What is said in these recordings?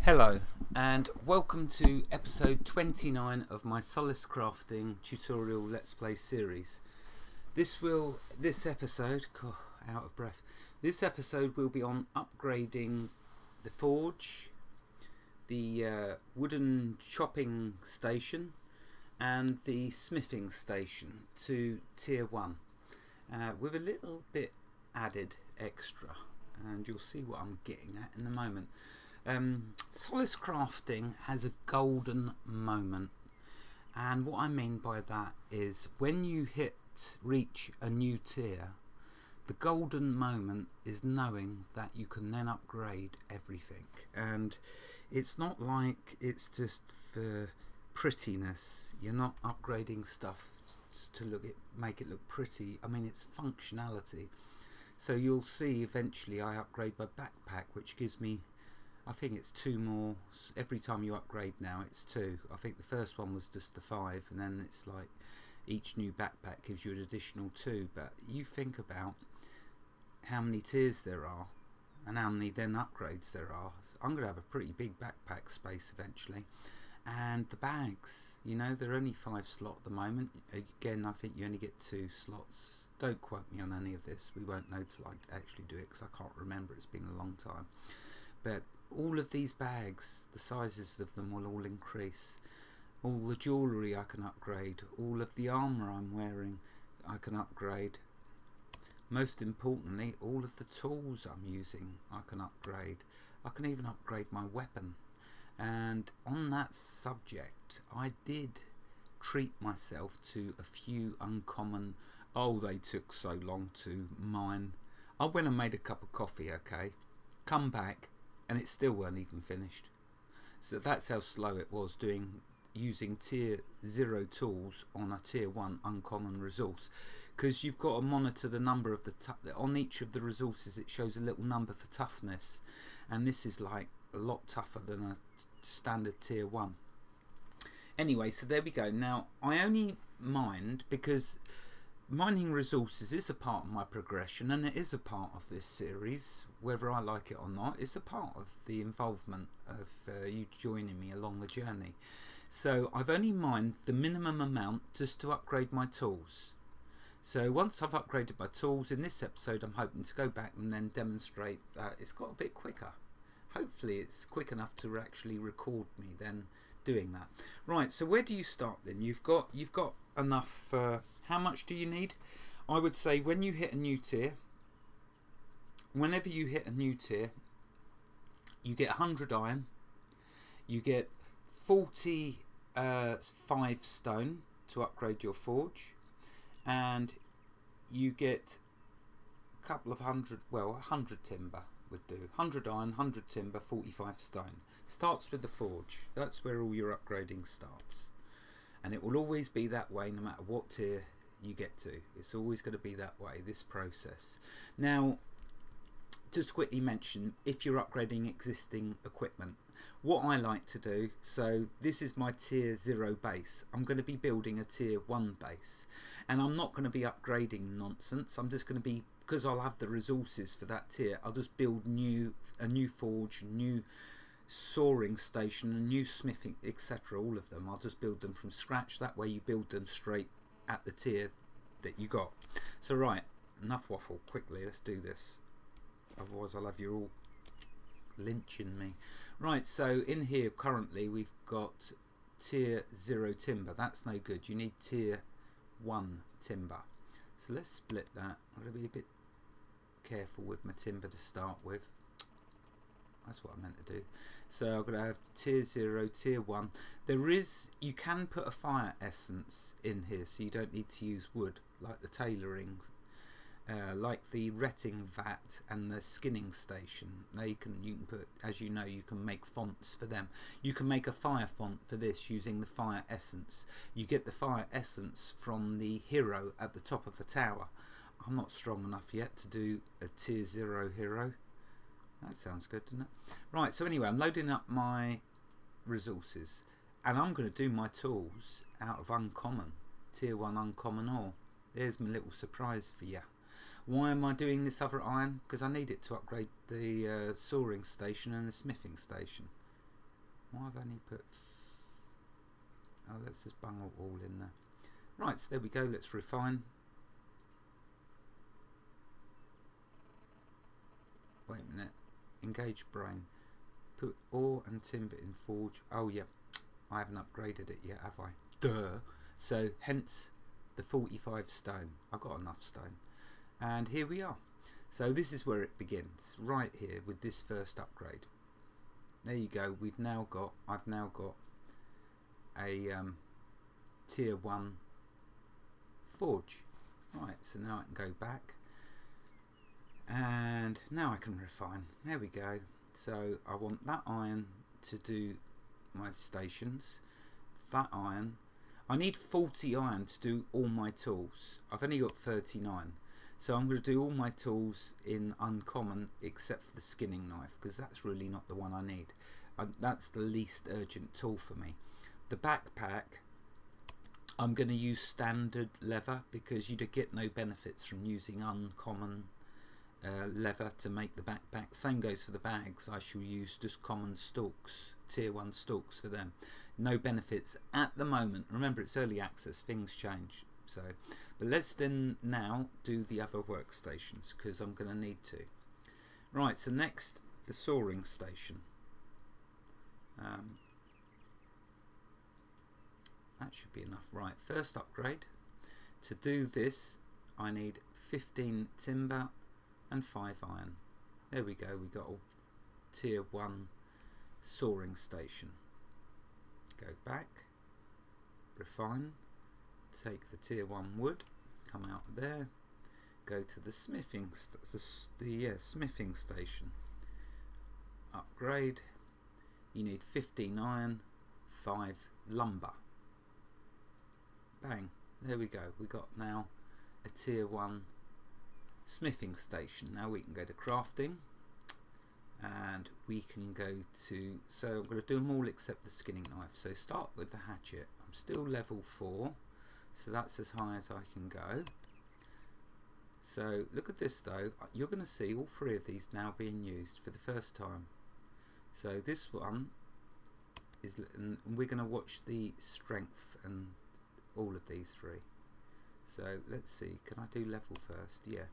Hello and welcome to episode 29 of my Solace Crafting tutorial Let's Play series. This episode, out of breath. This episode will be on upgrading the forge, the wooden chopping station and the smithing station to tier 1 with a little bit added extra, and you'll see what I'm getting at in a moment. Solace Crafting has a golden moment, and what I mean by that is when you reach a new tier, the golden moment is knowing that you can then upgrade everything. And it's not like it's just for prettiness. You're not upgrading stuff to make it look pretty. I mean, it's functionality. So you'll see eventually I upgrade my backpack, which gives me, I think it's 2 more every time you upgrade now. It's 2. I think the first one was just the 5, and then it's like each new backpack gives you an additional 2. But you think about how many tiers there are and how many then upgrades there are. I'm going to have a pretty big backpack space eventually. And the bags, you know, they're only 5 slot at the moment. Again, I think you only get 2 slots. Don't quote me on any of this. We won't know till I actually do it, because I can't remember. It's been a long time. But all of these bags, the sizes of them will all increase. All the jewellery I can upgrade. All of the armour I'm wearing I can upgrade. Most importantly, all of the tools I'm using I can upgrade. I can even upgrade my weapon. And on that subject, I did treat myself to a few uncommon, they took so long to mine. I went and made a cup of coffee, okay? Come back, and it still weren't even finished. So that's how slow it was using tier 0 tools on a tier 1 uncommon resource, because you've got to monitor the number of on each of the resources. It shows a little number for toughness, and this is like a lot tougher than a standard tier 1. Anyway, so there we go. Now I only mined because mining resources is a part of my progression, and it is a part of this series, whether I like it or not. It's a part of the involvement of you joining me along the journey. So I've only mined the minimum amount just to upgrade my tools. So once I've upgraded my tools, in this episode I'm hoping to go back and then demonstrate that it's got a bit quicker. Hopefully it's quick enough to actually record me then doing that. Right, so where do you start then? You've got enough. How much do you need? I would say when you hit a new tier, whenever you hit a new tier, you get 100 iron, you get 45 stone to upgrade your forge, and you get a couple of 100 timber would do. 100 iron, 100 timber, 45 stone. Starts with the forge. That's where all your upgrading starts. And it will always be that way no matter what tier you get to. It's always going to be that way, this process. Now, just quickly mention, if you're upgrading existing equipment, what I like to do, so this is my tier 0 base. I'm going to be building a tier 1 base, and I'm not going to be upgrading nonsense. I'm just going to be, because I'll have the resources for that tier, I'll just build a new forge, new soaring station, a new smithing, etc. All of them, I'll just build them from scratch. That way you build them straight at the tier that you got. So right, enough waffle, quickly let's do this, otherwise I'll have you all lynching me. Right, so in here currently we've got tier 0 timber. That's no good. You need tier 1 timber. So let's split that. I'm going to be a bit careful with my timber to start with. That's what I meant to do. So I'm going to have tier 0, tier 1. You can put a fire essence in here, so you don't need to use wood, like the tailoring, like the retting vat and the skinning station. You can put, as you know, you can make fonts for them. You can make a fire font for this using the fire essence. You get the fire essence from the hero at the top of the tower. I'm not strong enough yet to do a tier 0 hero. That sounds good, doesn't it? Right, so anyway, I'm loading up my resources, and I'm going to do my tools out of uncommon, tier 1 uncommon ore. There's my little surprise for you. Why am I doing this other iron? Because I need it to upgrade the soaring station and the smithing station. Why have I only put... Oh, let's just bung it all in there. Right, so there we go. Let's refine. Wait a minute. Engage brain. Put ore and timber in forge. Oh yeah, I haven't upgraded it yet, have I? Duh. So hence the 45 stone. I got enough stone. And here we are. So this is where it begins, right here with this first upgrade. There you go. I've now got a tier 1 forge. Right, so now I can go back and now I can refine. There we go. So I want that iron to do my stations. That iron, I need 40 iron to do all my tools. I've only got 39, so I'm going to do all my tools in uncommon except for the skinning knife, because that's really not the one I need. That's the least urgent tool for me. The backpack, I'm going to use standard leather because you get no benefits from using uncommon leather to make the backpack. Same goes for the bags. I shall use just common stalks, tier 1 stalks for them. No benefits at the moment. Remember, it's early access, things change. So, but let's then now do the other workstations because I'm going to need to. Right, so next, the soaring station. That should be enough. Right, first upgrade. To do this, I need 15 timber and 5 iron. There we go. We got a tier 1 soaring station. Go back, refine, take the tier 1 wood, come out of there, go to the smithing smithing station. Upgrade. You need 15 iron, 5 lumber. Bang, there we go. We got now a tier 1 smithing station. Now we can go to crafting and we can go to, so I'm going to do them all except the skinning knife. So start with the hatchet. I'm still level 4, so that's as high as I can go. So look at this though, you're going to see all 3 of these now being used for the first time. So this one is, and we're going to watch the strength and all of these 3. So let's see, can I do level first? Yeah.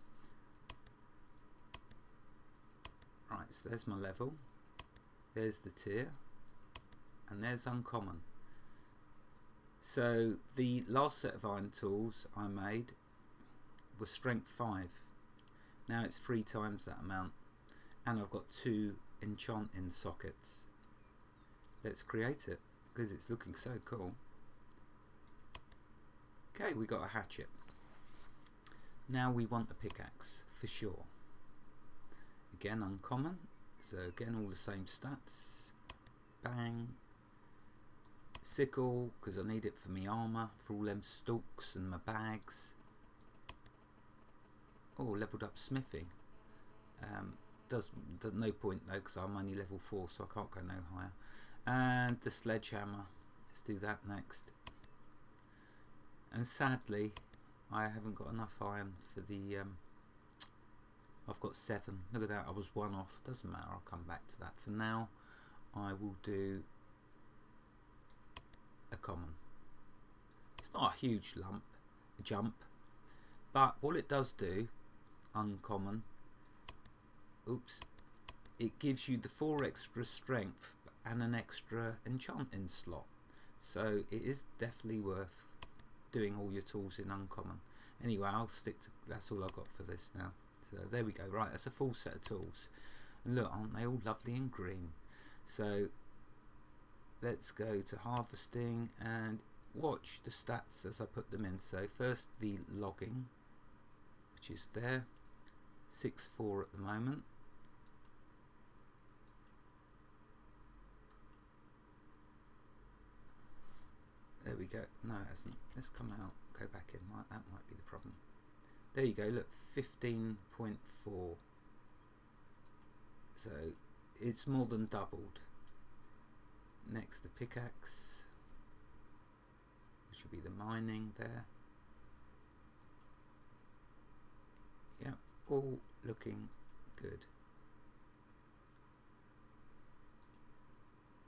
Right, so there's my level, there's the tier, and there's uncommon. So the last set of iron tools I made was strength 5. Now it's 3 times that amount, and I've got 2 enchanting sockets. Let's create it because it's looking so cool. Okay, we got a hatchet. Now we want a pickaxe for sure. Again, uncommon, so again all the same stats. Bang. Sickle, because I need it for my armour, for all them stalks and my bags. Oh, leveled up smithing. Does no point though, because I'm only level 4, so I can't go no higher. And the sledgehammer, let's do that next. And sadly, I haven't got enough iron for the... I've got 7. Look at that, I was 1 off. Doesn't matter, I'll come back to that. For now, I will do a common. It's not a huge jump, but what it does do, uncommon, oops, it gives you the 4 extra strength and an extra enchanting slot. So it is definitely worth doing all your tools in uncommon. Anyway, I'll stick to, that's all I've got for this now. So there we go. Right, that's a full set of tools, and look, aren't they all lovely and green? So let's go to harvesting and watch the stats as I put them in. So first the logging, which is there, 6.4 at the moment. There we go. No, it hasn't. Let's come out, go back in. That might be the problem. There you go, look, 15.4. So it's more than doubled. Next, the pickaxe, which will be the mining there. Yeah, all looking good.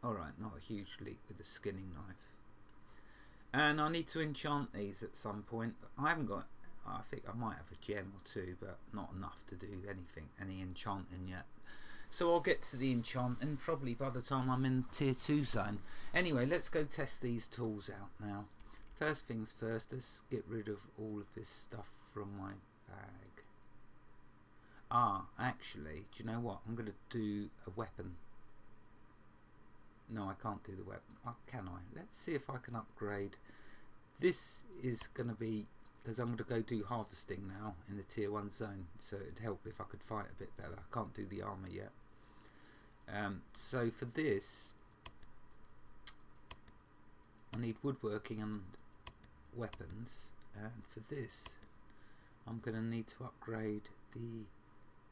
Alright, not a huge leap with the skinning knife. And I need to enchant these at some point. I haven't got, I think I might have a gem or two, but not enough to do anything, any enchanting yet. So I'll get to the enchanting probably by the time I'm in tier 2 zone. Anyway, let's go test these tools out now. First things first, let's get rid of all of this stuff from my bag. Ah, actually, do you know what? I'm going to do a weapon. No, I can't do the weapon. Oh, can I? Let's see if I can upgrade. This is going to be, because I'm going to go do harvesting now in the tier 1 zone, so it'd help if I could fight a bit better. I can't do the armor yet. So for this, I need woodworking and weapons, and for this I'm going to need to upgrade the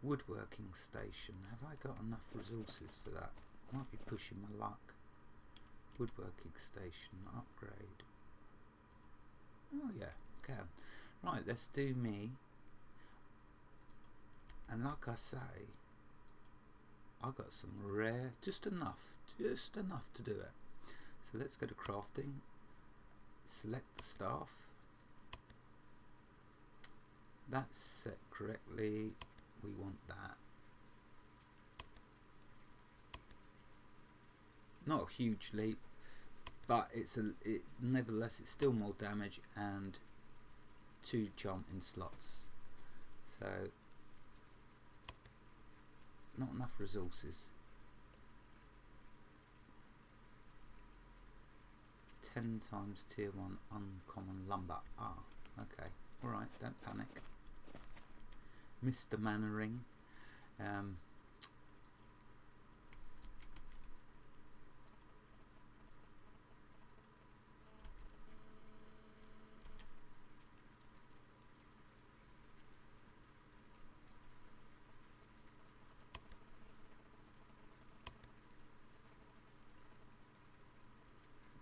woodworking station. Have I got enough resources for that? Might be pushing my luck. Woodworking station upgrade. Oh yeah, can. Right, let's do me. And like I say, I've got some rare, just enough to do it. So let's go to crafting, select the staff. That's set correctly. We want that. Not a huge leap, but nevertheless it's still more damage and 2 enchanting slots. So not enough resources. 10 times tier 1 uncommon lumber. Ah, okay. Alright, don't panic. Mr. Mannering.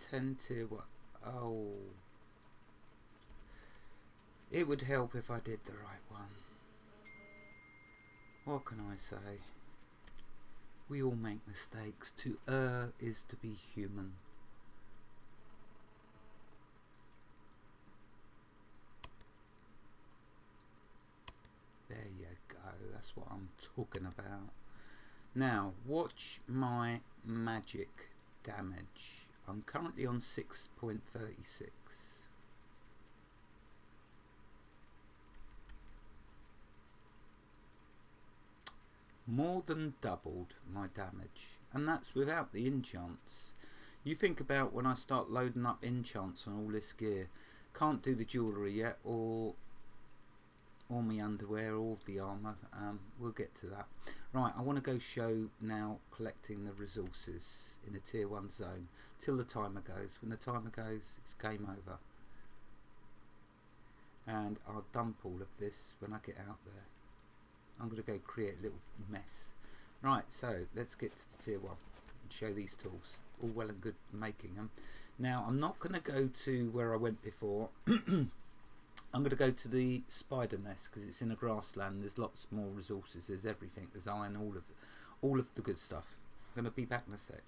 10 tier 1. Oh. It would help if I did the right one. What can I say? We all make mistakes. To err is to be human. There you go. That's what I'm talking about. Now, watch my magic damage. I'm currently on 6.36. More than doubled my damage, and that's without the enchants. You think about when I start loading up enchants on all this gear. Can't do the jewellery yet, or my underwear, or the armour. We'll get to that. Right, I want to go show now collecting the resources in a tier 1 zone till the timer goes. When the timer goes, it's game over. And I'll dump all of this when I get out there. I'm going to go create a little mess. Right, so let's get to the tier 1 and show these tools. All well and good making them. Now, I'm not going to go to where I went before. I'm going to go to the spider nest because it's in a grassland. There's lots more resources. There's everything. There's iron, all of the good stuff. I'm going to be back in a sec.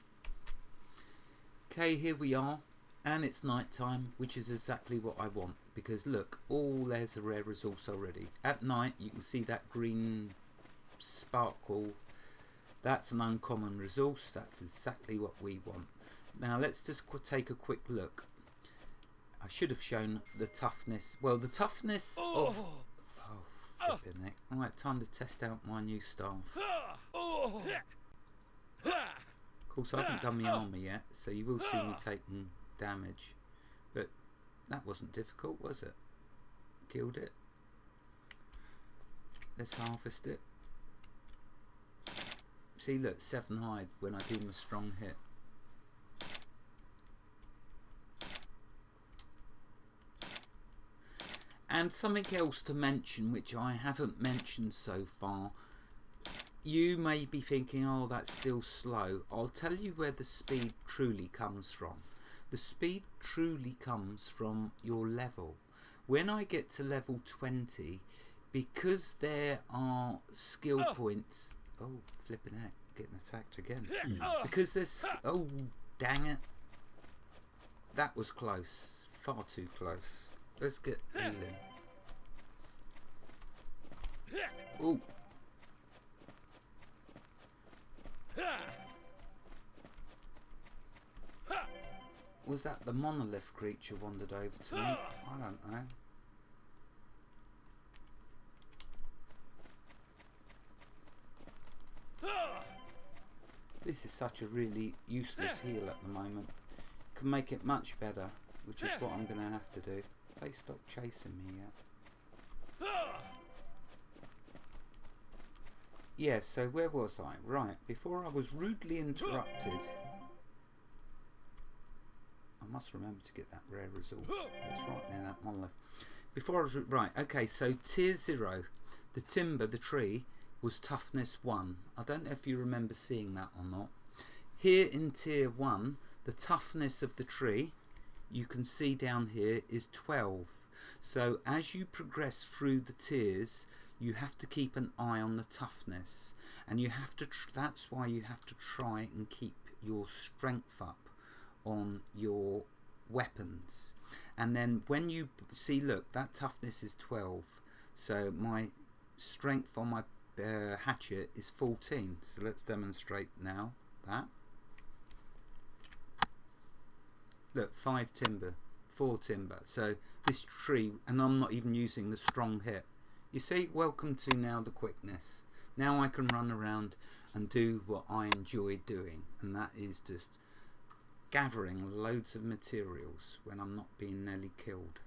Okay, here we are, and it's night time, which is exactly what I want. Because look, there's a rare resource already. At night, you can see that green sparkle. That's an uncommon resource. That's exactly what we want. Now let's just take a quick look. I should have shown the toughness. Well, the toughness of... Oh, flipping heck. Alright, time to test out my new staff. Of course, I haven't done my armour yet, so you will see me taking damage. But that wasn't difficult, was it? Killed it. Let's harvest it. See, look, 7 hide when I do my strong hit. And something else to mention, which I haven't mentioned so far. You may be thinking, oh, that's still slow. I'll tell you where the speed truly comes from. The speed truly comes from your level. When I get to level 20, because there are skill points... Oh, flipping heck. getting attacked again. Because there's... Oh, dang it. That was close. Far too close. Let's get healing. Oh. Was that the monolith creature wandered over to me? I don't know. This is such a really useless heal at the moment. Can make it much better, which is what I'm going to have to do. They stopped chasing me yet. Yeah, so where was I? Right, before I was rudely interrupted. I must remember to get that rare resource. It's right near that monolith. Before I was... Right, okay, so tier 0. The timber, the tree, was toughness 1. I don't know if you remember seeing that or not. Here in tier 1, the toughness of the tree, you can see down here, is 12. So as you progress through the tiers, you have to keep an eye on the toughness. And you have to... That's why you have to try and keep your strength up on your weapons. And then when you see, look, that toughness is 12. So my strength on my hatchet is 14. So let's demonstrate now that. Look, 5 timber, 4 timber. So this tree, and I'm not even using the strong hit. You see, welcome to now the quickness. Now I can run around and do what I enjoy doing, and that is just gathering loads of materials when I'm not being nearly killed.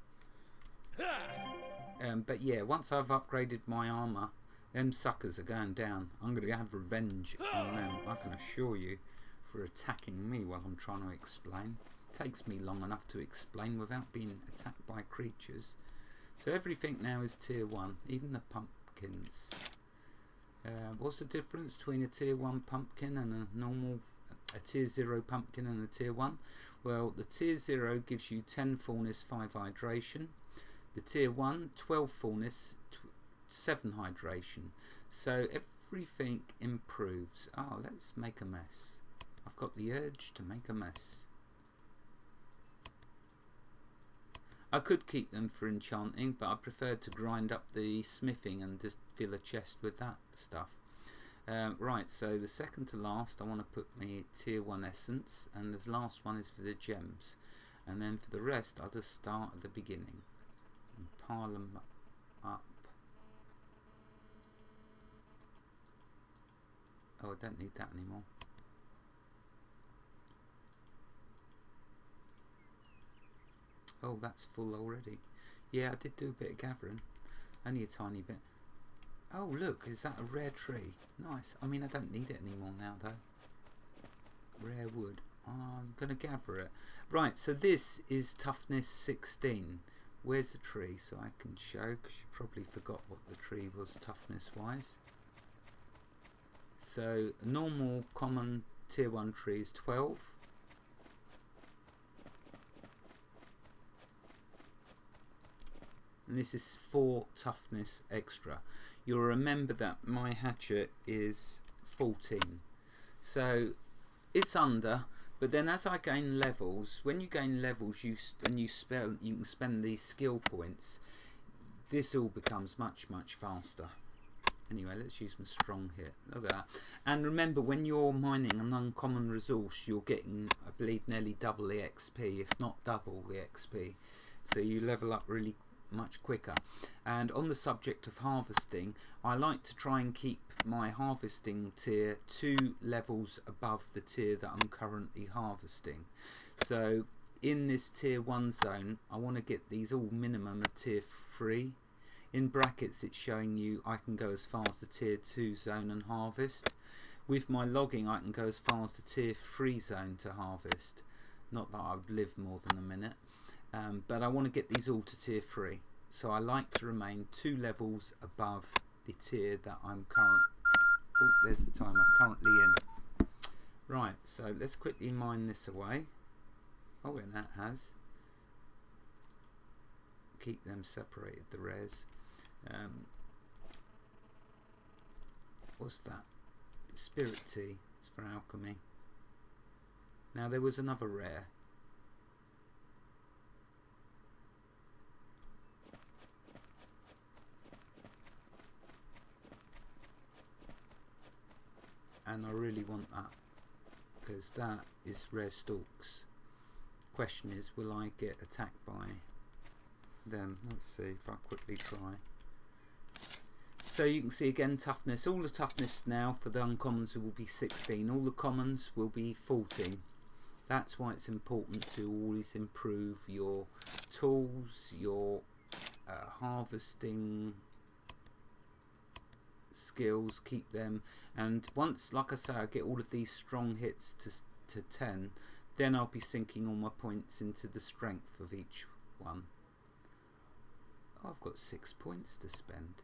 But yeah, once I've upgraded my armour, them suckers are going down. I'm going to have revenge on them, I can assure you, for attacking me while I'm trying to explain. It takes me long enough to explain without being attacked by creatures. So everything now is tier 1, even the pumpkins. What's the difference between a tier 1 pumpkin and a tier 0 pumpkin and a tier 1? Well, the tier 0 gives you 10 fullness, 5 hydration. The tier 1, 12 fullness, 7 hydration. So everything improves. Oh, let's make a mess. I've got the urge to make a mess. I could keep them for enchanting, but I prefer to grind up the smithing and just fill a chest with that stuff. Right, so the second to last, I want to put my tier 1 essence, and the last one is for the gems. And then for the rest, I'll just start at the beginning and pile them up. Oh, I don't need that anymore. Oh, that's full already. Yeah, I did do a bit of gathering. Only a tiny bit. Oh, look, is that a rare tree? Nice. I mean, I don't need it anymore now, though. Rare wood. Oh, I'm going to gather it. Right, so this is toughness 16. Where's the tree? So I can show, because you probably forgot what the tree was toughness-wise. So, a normal, common tier 1 tree is 12. And this is 4 toughness extra. You'll remember that my hatchet is 14, so it's under. But then as I gain levels, when you gain levels, you can spend these skill points. This all becomes much faster. Anyway, let's use my strong hit. Look at that. And remember, when you're mining an uncommon resource, you're getting, I believe, nearly double the XP, if not double the XP. So you level up really much quicker. And on the subject of harvesting, I like to try and keep my harvesting tier 2 levels above the tier that I'm currently harvesting. So in this tier 1 zone, I want to get these all minimum of tier 3. In brackets, it's showing you I can go as far as the tier 2 zone and harvest. With my logging, I can go as far as the tier 3 zone to harvest. Not that I would live more than a minute. But I want to get these all to tier 3, so I like to remain 2 levels above the tier that I'm there's the timer, currently in. Right, so let's quickly mine this away. Oh, and that has. Keep them separated, the rares. What's that? Spirit tea. It's for alchemy. Now there was another rare. And I really want that, because that is rare stalks. Question is, will I get attacked by them? Let's see if I quickly try. So you can see again toughness. All the toughness now for the uncommons will be 16. All the commons will be 14. That's why it's important to always improve your tools, your harvesting skills, keep them. And once, like I say, I get all of these strong hits to 10, then I'll be sinking all my points into the strength of each one. Oh, I've got 6 points to spend.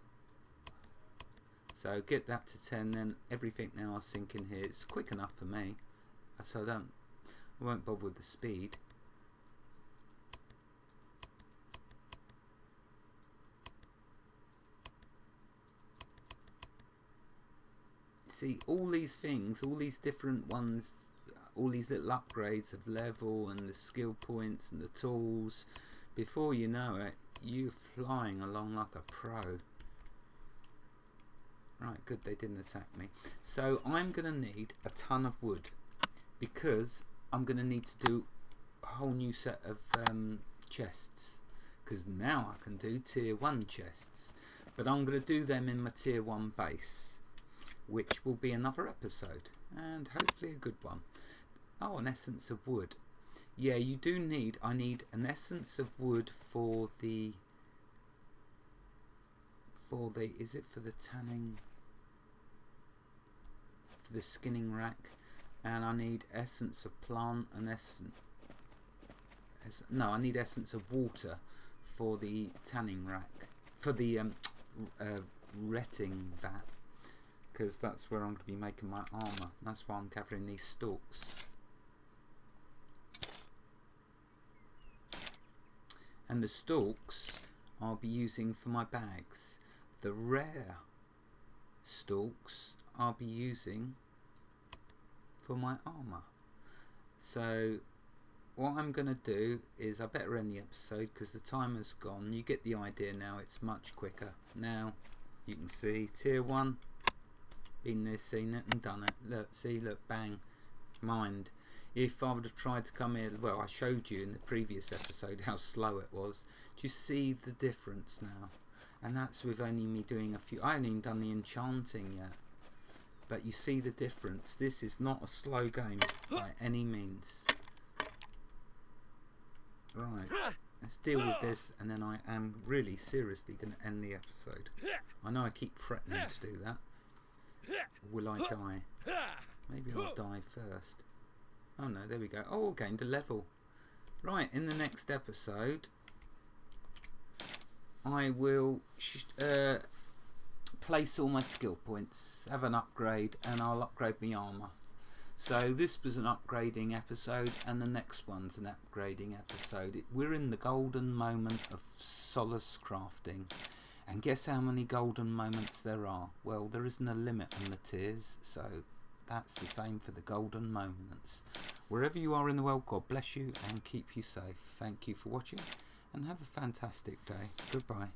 So get that to 10, then everything now I sink in here. It's quick enough for me, so I won't bother with the speed. See, all these things, all these different ones, all these little upgrades of level and the skill points and the tools, before you know it, you're flying along like a pro. Right, good, they didn't attack me. So I'm going to need a ton of wood, because I'm going to need to do a whole new set of chests, because now I can do tier 1 chests, but I'm going to do them in my tier 1 base, which will be another episode, and hopefully a good one. Oh, an essence of wood. Yeah, you do need, I need an essence of wood for the, is it for the tanning, for the skinning rack, and I need essence of plant and no, I need essence of water for the tanning rack, for the retting vat, because that's where I'm going to be making my armour. That's why I'm gathering these stalks. And the stalks I'll be using for my bags. The rare stalks I'll be using for my armour. So what I'm going to do is, I better end the episode because the timer's gone. You get the idea now, it's much quicker. Now you can see tier 1, been there, seen it and done it. Look, see, look, bang, mind. If I would have tried to come here, well, I showed you in the previous episode how slow it was. Do you see the difference now? And that's with only me doing a few. I haven't even done the enchanting yet, but you see the difference. This is not a slow game by any means. Right, let's deal with this, and then I am really seriously going to end the episode. I know I keep threatening to do that. Will I die? Maybe I'll die first. Oh no, there we go. Oh, gained a level. Right, in the next episode I will place all my skill points, have an upgrade, and I'll upgrade my armour. So this was an upgrading episode, and the next one's an upgrading episode. We're in the golden moment of Solace Crafting. And guess how many golden moments there are? Well, there isn't a limit on the tiers, so that's the same for the golden moments. Wherever you are in the world, God bless you and keep you safe. Thank you for watching, and have a fantastic day. Goodbye.